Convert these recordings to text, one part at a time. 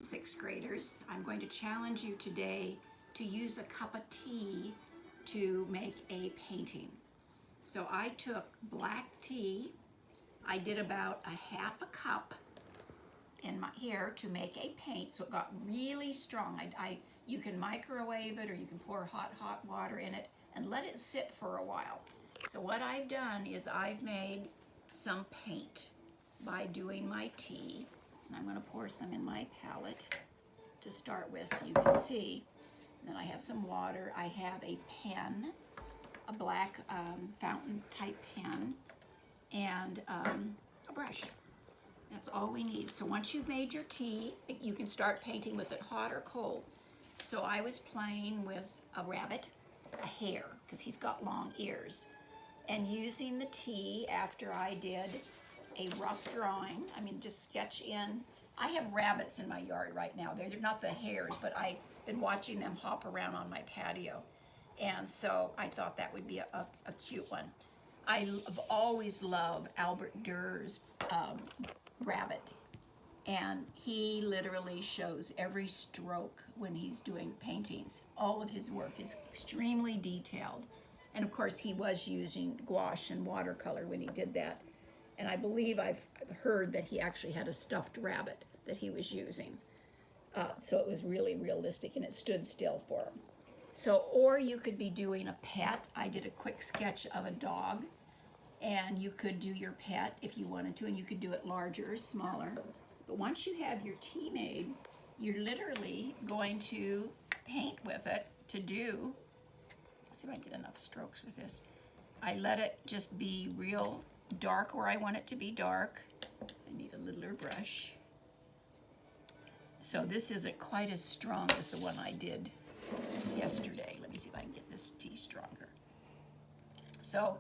sixth graders. I'm going to challenge you today to use a cup of tea to make a painting. So I took black tea. I did about a half a cup in my here to make a paint, so it got really strong. You can microwave it or you can pour hot water in it and let it sit for a while. So what I've done is I've made some paint by doing my tea, and I'm going to pour some in my palette to start with so you can see. Then I have some water. I have a pen, a black fountain type pen, and a brush. That's all we need. So once you've made your tea, you can start painting with it hot or cold. So I was playing with a rabbit, a hare, because he's got long ears, and using the tea after I did a rough drawing. I mean, just sketch in. I have rabbits in my yard right now. They're not the hares, but I've been watching them hop around on my patio. And so I thought that would be a cute one. I've always loved Albert Durr's rabbit. And he literally shows every stroke when he's doing paintings. All of his work is extremely detailed. And of course, he was using gouache and watercolor when he did that. And I believe I've heard that he actually had a stuffed rabbit that he was using. So it was really realistic and it stood still for him. So, or you could be doing a pet. I did a quick sketch of a dog, and you could do your pet if you wanted to, and you could do it larger or smaller. But once you have your tea made, you're literally going to paint with it to do, let's see if I can get enough strokes with this. I let it just be real dark where I want it to be dark. I need a littler brush. So this isn't quite as strong as the one I did yesterday. Let me see if I can get this tea stronger. So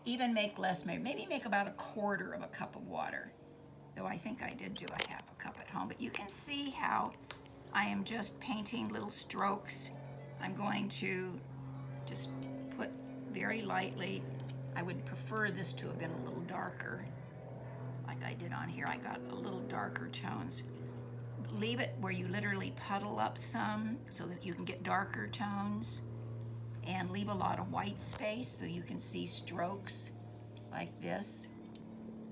even make less, maybe make about a quarter of a cup of water. Though I think I did do a half a cup at home. But you can see how I am just painting little strokes. I'm going to just put very lightly. I would prefer this to have been a little darker, like I did on here. I got a little darker tones. Leave it where you literally puddle up some so that you can get darker tones, and leave a lot of white space so you can see strokes like this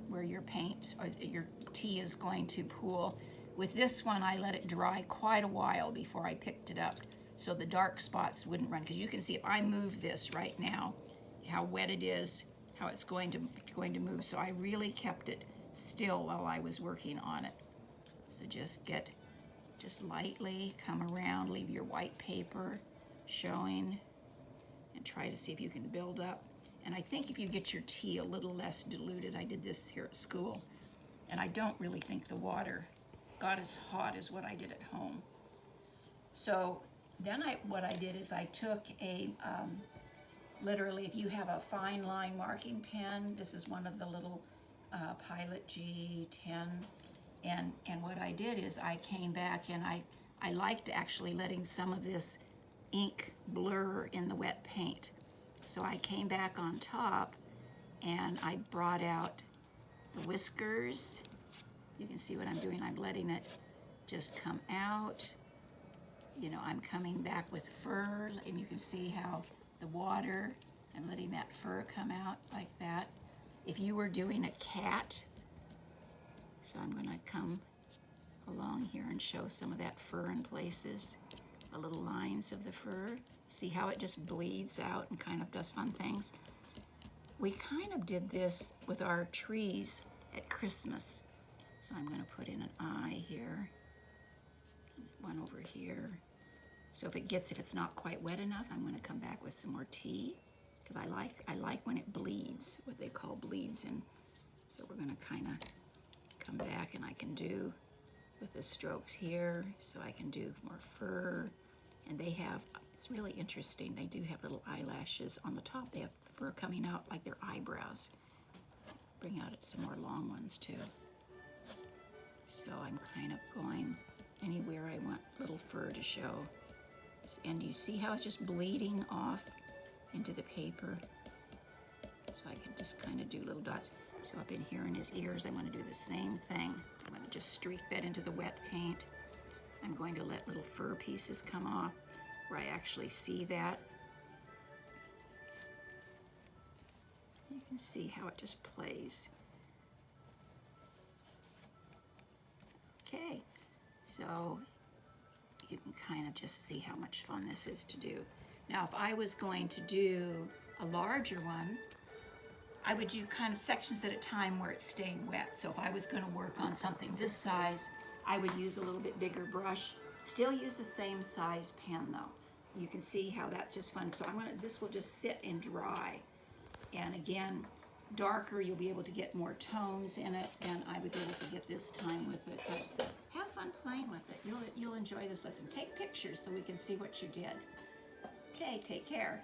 where your paint or your tea is going to pool. With this one, I let it dry quite a while before I picked it up so the dark spots wouldn't run, because you can see if I move this right now, how wet it is, how it's going to move. So I really kept it still while I was working on it. So just lightly come around, leave your white paper showing, and try to see if you can build up. And I think if you get your tea a little less diluted, I did this here at school, and I don't really think the water got as hot as what I did at home. So then what I did is I took a, literally if you have a fine line marking pen, this is one of the little Pilot G10, and what I did is I came back and I liked actually letting some of this ink blur in the wet paint. So I came back on top and I brought out the whiskers. You can see what I'm doing. I'm letting it just come out. You know, I'm coming back with fur, and you can see how the water, I'm letting that fur come out like that. If you were doing a cat, so I'm going to come along here and show some of that fur in places, the little lines of the fur. See how it just bleeds out and kind of does fun things? We kind of did this with our trees at Christmas. So I'm going to put in an eye here, one over here. So if it's not quite wet enough, I'm going to come back with some more tea, because I like when it bleeds, what they call bleeds. And so we're going to kind of come back, and I can do with the strokes here, so I can do more fur. And they have, it's really interesting, they do have little eyelashes on the top. They have fur coming out like their eyebrows. Bring out some more long ones too. So I'm kind of going anywhere I want little fur to show. And you see how it's just bleeding off into the paper? So I can just kind of do little dots. So up in here in his ears, I want to do the same thing. I'm going to just streak that into the wet paint. I'm going to let little fur pieces come off where I actually see that. You can see how it just plays. Okay, so you can kind of just see how much fun this is to do. Now, if I was going to do a larger one, I would do kind of sections at a time where it's staying wet. So if I was going to work on something this size, I would use a little bit bigger brush. Still use the same size pen though. You can see how that's just fun. So this will just sit and dry. And again, darker, you'll be able to get more tones in it than I was able to get this time with it. But have fun playing with it. You'll enjoy this lesson. Take pictures so we can see what you did. Okay, take care.